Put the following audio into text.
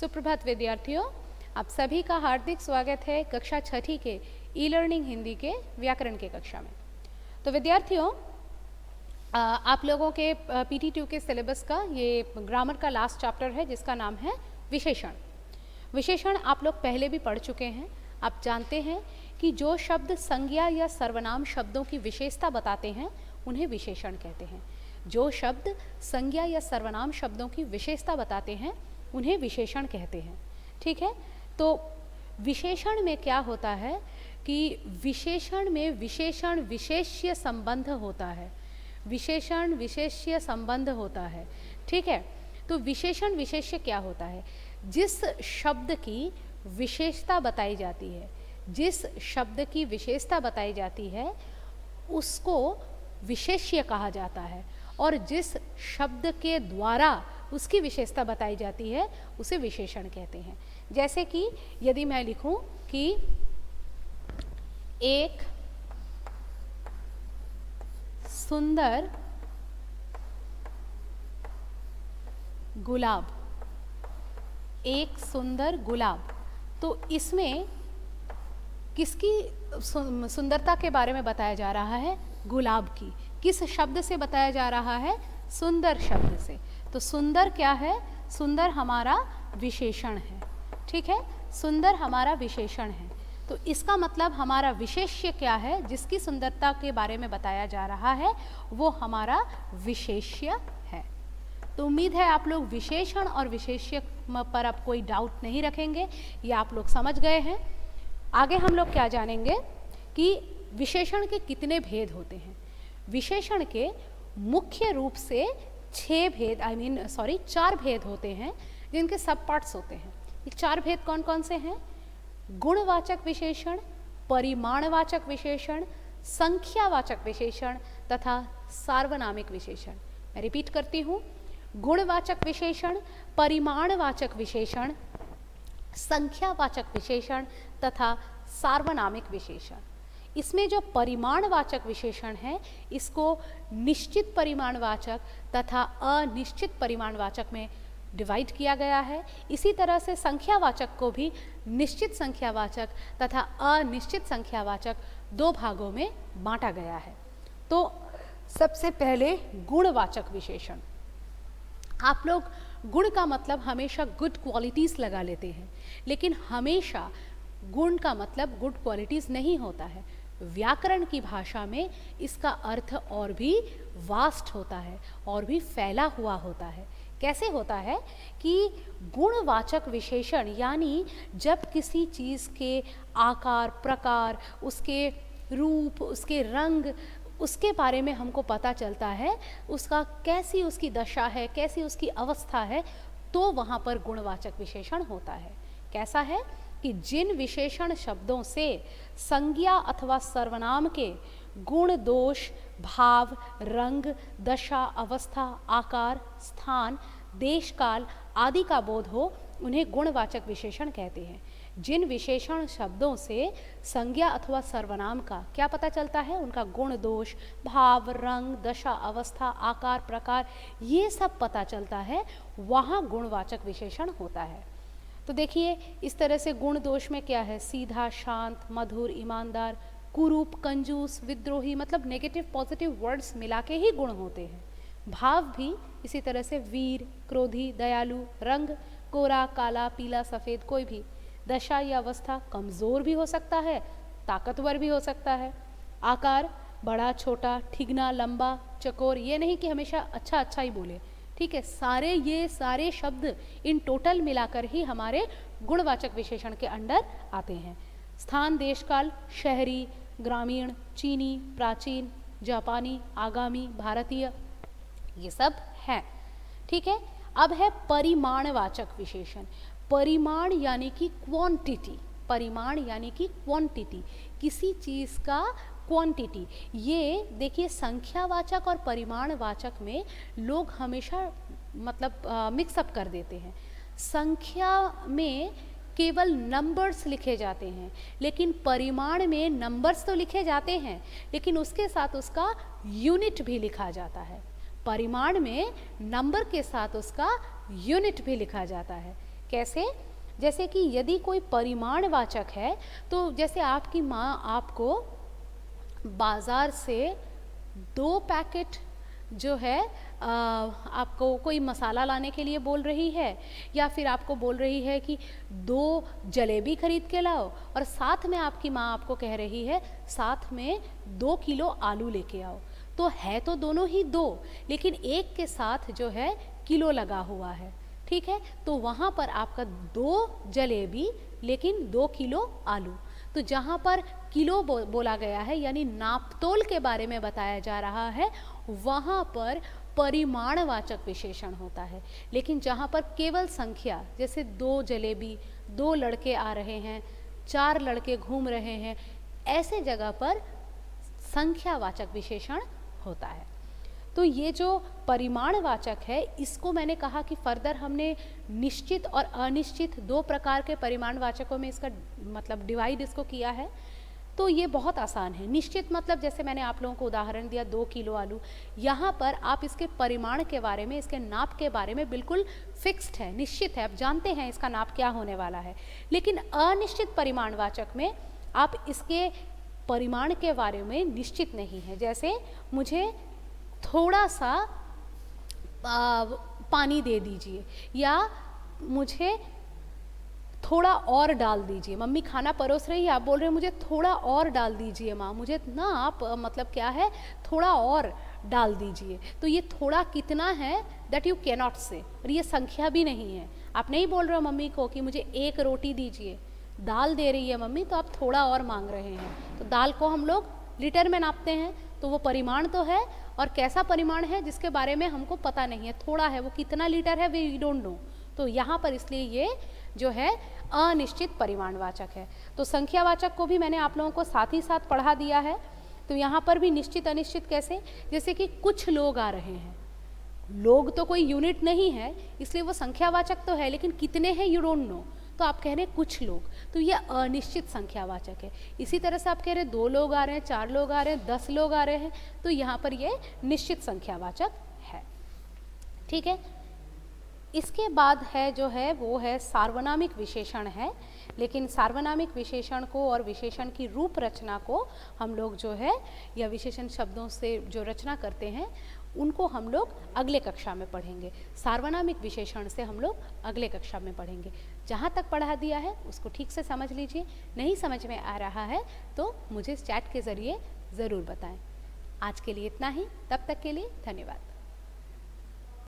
सुप्रभात विद्यार्थियों, आप सभी का हार्दिक स्वागत है कक्षा छठी के ई लर्निंग हिंदी के व्याकरण के कक्षा में। तो विद्यार्थियों, आप लोगों के PT2 के सिलेबस का ये ग्रामर का लास्ट चैप्टर है जिसका नाम है विशेषण। विशेषण आप लोग पहले भी पढ़ चुके हैं। आप जानते हैं कि जो शब्द संज्ञा या सर्वनाम शब्दों की विशेषता बताते हैं उन्हें विशेषण कहते हैं। जो शब्द संज्ञा या सर्वनाम शब्दों की विशेषता बताते हैं उन्हें विशेषण कहते हैं। ठीक है, तो विशेषण में क्या होता है कि विशेषण में विशेषण विशेष्य संबंध होता है। विशेषण विशेष्य संबंध होता है। ठीक है, तो विशेषण विशेष्य क्या होता है? जिस शब्द की विशेषता बताई जाती है, जिस शब्द की विशेषता बताई जाती है उसको विशेष्य कहा जाता है, और जिस शब्द के द्वारा उसकी विशेषता बताई जाती है उसे विशेषण कहते हैं। जैसे कि यदि मैं लिखूं कि एक सुंदर गुलाब, एक सुंदर गुलाब, तो इसमें किसकी सुंदरता के बारे में बताया जा रहा है? गुलाब की। किस शब्द से बताया जा रहा है? सुंदर शब्द से। तो सुंदर क्या है? सुंदर हमारा विशेषण है। ठीक है, सुंदर हमारा विशेषण है। तो इसका मतलब हमारा विशेष्य क्या है? जिसकी सुंदरता के बारे में बताया जा रहा है वो हमारा विशेष्य है। तो उम्मीद है आप लोग विशेषण और विशेष्य पर अब कोई डाउट नहीं रखेंगे, ये आप लोग समझ गए हैं। आगे हम लोग क्या जानेंगे कि विशेषण के कितने भेद होते हैं। विशेषण के मुख्य रूप से 4 भेद होते हैं जिनके सब पार्ट्स होते हैं। ये 4 भेद कौन कौन से हैं? गुणवाचक विशेषण, परिमाणवाचक विशेषण, संख्यावाचक विशेषण तथा सार्वनामिक विशेषण। मैं रिपीट करती हूँ, गुणवाचक विशेषण, परिमाणवाचक विशेषण, संख्यावाचक विशेषण तथा सार्वनामिक विशेषण। इसमें जो परिमाणवाचक विशेषण है इसको निश्चित परिमाणवाचक तथा अनिश्चित परिमाणवाचक में डिवाइड किया गया है। इसी तरह से संख्यावाचक को भी निश्चित संख्यावाचक तथा अनिश्चित संख्यावाचक 2 भागों में बांटा गया है। तो सबसे पहले गुणवाचक विशेषण। आप लोग गुण का मतलब हमेशा गुड क्वालिटीज़ लगा लेते हैं, लेकिन हमेशा गुण का मतलब गुड क्वालिटीज़ नहीं होता है। व्याकरण की भाषा में इसका अर्थ और भी वास्ट होता है, और भी फैला हुआ होता है। कैसे होता है कि गुणवाचक विशेषण यानी जब किसी चीज़ के आकार, प्रकार, उसके रूप, उसके रंग, उसके बारे में हमको पता चलता है, उसका कैसी उसकी दशा है, कैसी उसकी अवस्था है, तो वहाँ पर गुणवाचक विशेषण होता है। कैसा है कि जिन विशेषण शब्दों से संज्ञा अथवा सर्वनाम के गुण, दोष, भाव, रंग, दशा, अवस्था, आकार, स्थान, देश, काल आदि का बोध हो उन्हें गुणवाचक विशेषण कहते हैं। जिन विशेषण शब्दों से संज्ञा अथवा सर्वनाम का क्या पता चलता है? उनका गुण, दोष, भाव, रंग, दशा, अवस्था, आकार, प्रकार, ये सब पता चलता है, वहाँ गुणवाचक विशेषण होता है। तो देखिए, इस तरह से गुण दोष में क्या है? सीधा, शांत, मधुर, ईमानदार, कुरूप, कंजूस, विद्रोही, मतलब नेगेटिव पॉजिटिव वर्ड्स मिला के ही गुण होते हैं। भाव भी इसी तरह से वीर, क्रोधी, दयालु, रंग कोरा, काला, पीला, सफ़ेद, कोई भी। दशा या अवस्था कमज़ोर भी हो सकता है, ताकतवर भी हो सकता है। आकार बड़ा, छोटा, ठिगना, लंबा, चकोर, ये नहीं कि हमेशा अच्छा अच्छा ही बोले। ठीक है, ये सारे शब्द इन टोटल मिलाकर ही हमारे गुणवाचक विशेषण के अंडर आते हैं। स्थान, देश, काल, शहरी, ग्रामीण, चीनी, प्राचीन, जापानी, आगामी, भारतीय, ये सब हैं। ठीक है, अब है परिमाणवाचक विशेषण। परिमाण यानी कि क्वांटिटी, परिमाण यानी कि क्वांटिटी, किसी चीज़ का क्वांटिटी। ये देखिए, संख्यावाचक और परिमाणवाचक में लोग हमेशा मतलब मिक्सअप कर देते हैं। संख्या में केवल नंबर्स लिखे जाते हैं, लेकिन परिमाण में नंबर्स तो लिखे जाते हैं, लेकिन उसके साथ उसका यूनिट भी लिखा जाता है। परिमाण में नंबर के साथ उसका यूनिट भी लिखा जाता है। कैसे? जैसे कि यदि कोई परिमाणवाचक है तो जैसे आपकी माँ आपको बाज़ार से 2 पैकेट जो है आपको कोई मसाला लाने के लिए बोल रही है, या फिर आपको बोल रही है कि 2 जलेबी खरीद के लाओ, और साथ में आपकी माँ आपको कह रही है साथ में 2 किलो आलू लेके आओ, तो है तो दोनों ही 2, लेकिन एक के साथ जो है किलो लगा हुआ है, ठीक है। तो वहाँ पर आपका 2 जलेबी लेकिन 2 किलो आलू। तो जहाँ पर किलो बोला गया है यानी नापतोल के बारे में बताया जा रहा है, वहाँ पर परिमाणवाचक विशेषण होता है। लेकिन जहाँ पर केवल संख्या, जैसे 2 जलेबी, 2 लड़के आ रहे हैं, 4 लड़के घूम रहे हैं, ऐसे जगह पर संख्यावाचक विशेषण होता है। तो ये जो परिमाणवाचक है, इसको मैंने कहा कि फर्दर हमने निश्चित और अनिश्चित 2 प्रकार के परिमाणवाचकों में इसका मतलब डिवाइड इसको किया है। तो ये बहुत आसान है। निश्चित मतलब जैसे मैंने आप लोगों को उदाहरण दिया 2 किलो आलू, यहाँ पर आप इसके परिमाण के बारे में, इसके नाप के बारे में बिल्कुल फिक्स्ड है, निश्चित है, आप जानते हैं इसका नाप क्या होने वाला है। लेकिन अनिश्चित परिमाणवाचक में आप इसके परिमाण के बारे में निश्चित नहीं है। जैसे मुझे थोड़ा सा पानी दे दीजिए, या मुझे थोड़ा और डाल दीजिए। मम्मी खाना परोस रही है, आप बोल रहे हैं मुझे थोड़ा और डाल दीजिए माँ, मुझे ना आप मतलब क्या है थोड़ा और डाल दीजिए। तो ये थोड़ा कितना है दैट यू कैनॉट से, और ये संख्या भी नहीं है। आप नहीं बोल रहे हो मम्मी को कि मुझे 1 रोटी दीजिए, दाल दे रही है मम्मी तो आप थोड़ा और मांग रहे हैं। तो दाल को हम लोग लीटर में नापते हैं, तो वो परिमाण तो है, और कैसा परिमाण है जिसके बारे में हमको पता नहीं है, थोड़ा है, वो कितना लीटर है वी डोंट नो। तो यहाँ पर इसलिए ये जो है अनिश्चित परिमाणवाचक है। तो संख्यावाचक को भी मैंने आप लोगों को साथ ही साथ पढ़ा दिया है। तो यहाँ पर भी निश्चित अनिश्चित कैसे, जैसे कि कुछ लोग आ रहे हैं, लोग तो कोई यूनिट नहीं है इसलिए वो संख्यावाचक तो है, लेकिन कितने हैं यू डोंट नो, तो आप कह रहे हैं कुछ लोग, तो ये अनिश्चित संख्यावाचक है। इसी तरह से आप कह रहे हैं 2 लोग आ रहे हैं, 4 लोग आ रहे हैं, 10 लोग आ रहे हैं, तो यहाँ पर ये निश्चित संख्यावाचक है, ठीक है। इसके बाद है जो है वो है सार्वनामिक विशेषण है। लेकिन सार्वनामिक विशेषण को और विशेषण की रूप रचना को हम लोग जो है, या विशेषण शब्दों से जो रचना करते हैं उनको हम लोग अगले कक्षा में पढ़ेंगे। सार्वनामिक विशेषण से हम लोग अगले कक्षा में पढ़ेंगे। जहाँ तक पढ़ा दिया है उसको ठीक से समझ लीजिए, नहीं समझ में आ रहा है तो मुझे चैट के ज़रिए ज़रूर बताएं। आज के लिए इतना ही, तब तक के लिए धन्यवाद।